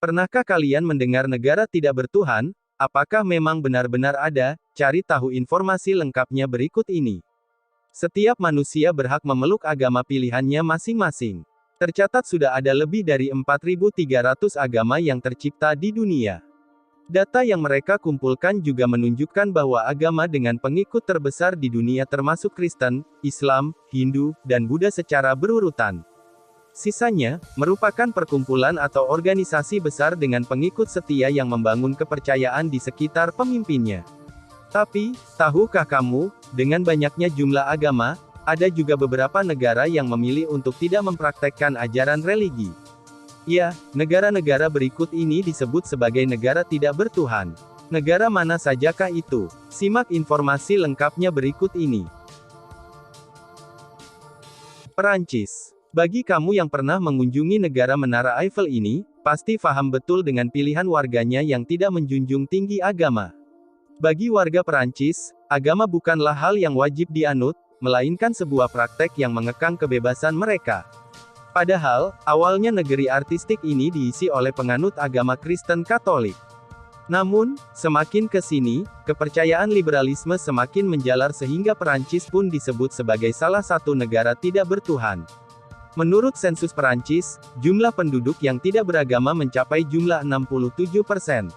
Pernahkah kalian mendengar negara tidak bertuhan? Apakah memang benar-benar ada? Cari tahu informasi lengkapnya berikut ini. Setiap manusia berhak memeluk agama pilihannya masing-masing. Tercatat sudah ada lebih dari 4.300 agama yang tercipta di dunia. Data yang mereka kumpulkan juga menunjukkan bahwa agama dengan pengikut terbesar di dunia termasuk Kristen, Islam, Hindu, dan Buddha secara berurutan. Sisanya, merupakan perkumpulan atau organisasi besar dengan pengikut setia yang membangun kepercayaan di sekitar pemimpinnya. Tapi, tahukah kamu, dengan banyaknya jumlah agama, ada juga beberapa negara yang memilih untuk tidak mempraktekkan ajaran religi. Ya, negara-negara berikut ini disebut sebagai negara tidak bertuhan. Negara mana sajakah itu? Simak informasi lengkapnya berikut ini. Perancis. Bagi kamu yang pernah mengunjungi negara Menara Eiffel ini, pasti paham betul dengan pilihan warganya yang tidak menjunjung tinggi agama. Bagi warga Perancis, agama bukanlah hal yang wajib dianut, melainkan sebuah praktek yang mengekang kebebasan mereka. Padahal, awalnya negeri artistik ini diisi oleh penganut agama Kristen Katolik. Namun, semakin ke sini, kepercayaan liberalisme semakin menjalar sehingga Perancis pun disebut sebagai salah satu negara tidak bertuhan. Menurut sensus Perancis, jumlah penduduk yang tidak beragama mencapai jumlah 67%.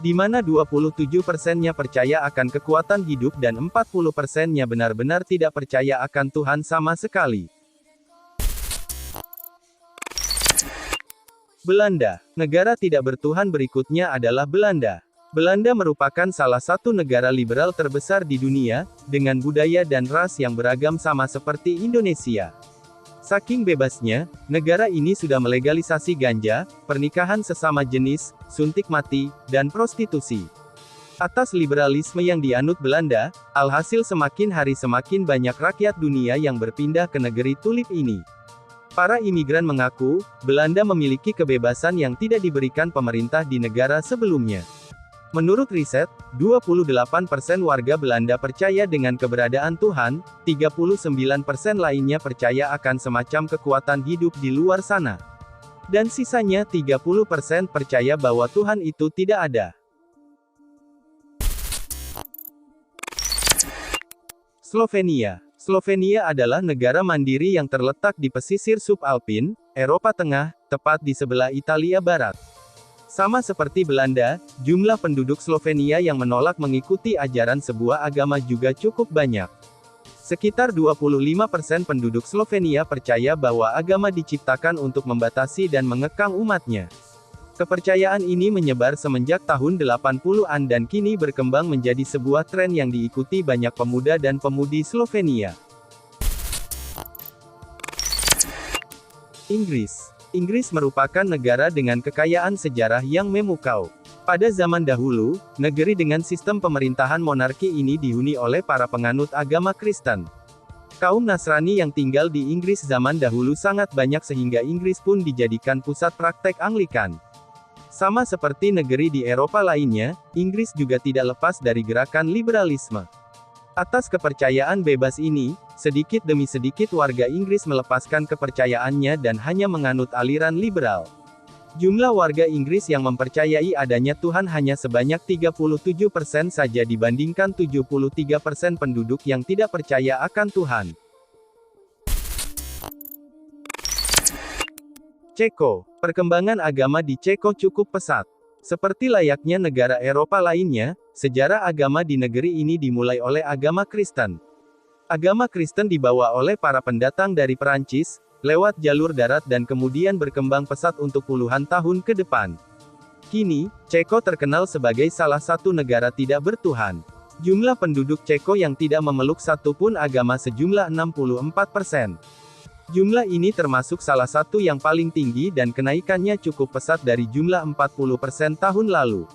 Di mana 27%-nya percaya akan kekuatan hidup dan 40%-nya benar-benar tidak percaya akan Tuhan sama sekali. Belanda. Negara tidak bertuhan berikutnya adalah Belanda. Belanda merupakan salah satu negara liberal terbesar di dunia, dengan budaya dan ras yang beragam sama seperti Indonesia. Saking bebasnya, negara ini sudah melegalisasi ganja, pernikahan sesama jenis, suntik mati, dan prostitusi. Atas liberalisme yang dianut Belanda, alhasil semakin hari semakin banyak rakyat dunia yang berpindah ke negeri tulip ini. Para imigran mengaku, Belanda memiliki kebebasan yang tidak diberikan pemerintah di negara sebelumnya. Menurut riset, 28% warga Belanda percaya dengan keberadaan Tuhan, 39% lainnya percaya akan semacam kekuatan hidup di luar sana. Dan sisanya 30% percaya bahwa Tuhan itu tidak ada. Slovenia. Slovenia adalah negara mandiri yang terletak di pesisir subalpin, Eropa Tengah, tepat di sebelah Italia Barat. Sama seperti Belanda, jumlah penduduk Slovenia yang menolak mengikuti ajaran sebuah agama juga cukup banyak. Sekitar 25% penduduk Slovenia percaya bahwa agama diciptakan untuk membatasi dan mengekang umatnya. Kepercayaan ini menyebar semenjak tahun 80-an dan kini berkembang menjadi sebuah tren yang diikuti banyak pemuda dan pemudi Slovenia. Inggris. Inggris merupakan negara dengan kekayaan sejarah yang memukau. Pada zaman dahulu, negeri dengan sistem pemerintahan monarki ini dihuni oleh para penganut agama Kristen. Kaum Nasrani yang tinggal di Inggris zaman dahulu sangat banyak sehingga Inggris pun dijadikan pusat praktek Anglikan. Sama seperti negeri di Eropa lainnya, Inggris juga tidak lepas dari gerakan liberalisme. Atas kepercayaan bebas ini, sedikit demi sedikit warga Inggris melepaskan kepercayaannya dan hanya menganut aliran liberal. Jumlah warga Inggris yang mempercayai adanya Tuhan hanya sebanyak 37% saja dibandingkan 73% penduduk yang tidak percaya akan Tuhan. Ceko. Perkembangan agama di Ceko cukup pesat. Seperti layaknya negara Eropa lainnya, sejarah agama di negeri ini dimulai oleh agama Kristen. Agama Kristen dibawa oleh para pendatang dari Perancis, lewat jalur darat dan kemudian berkembang pesat untuk puluhan tahun ke depan. Kini, Ceko terkenal sebagai salah satu negara tidak bertuhan. Jumlah penduduk Ceko yang tidak memeluk satu pun agama sejumlah 64%. Jumlah ini termasuk salah satu yang paling tinggi dan kenaikannya cukup pesat dari jumlah 40% tahun lalu.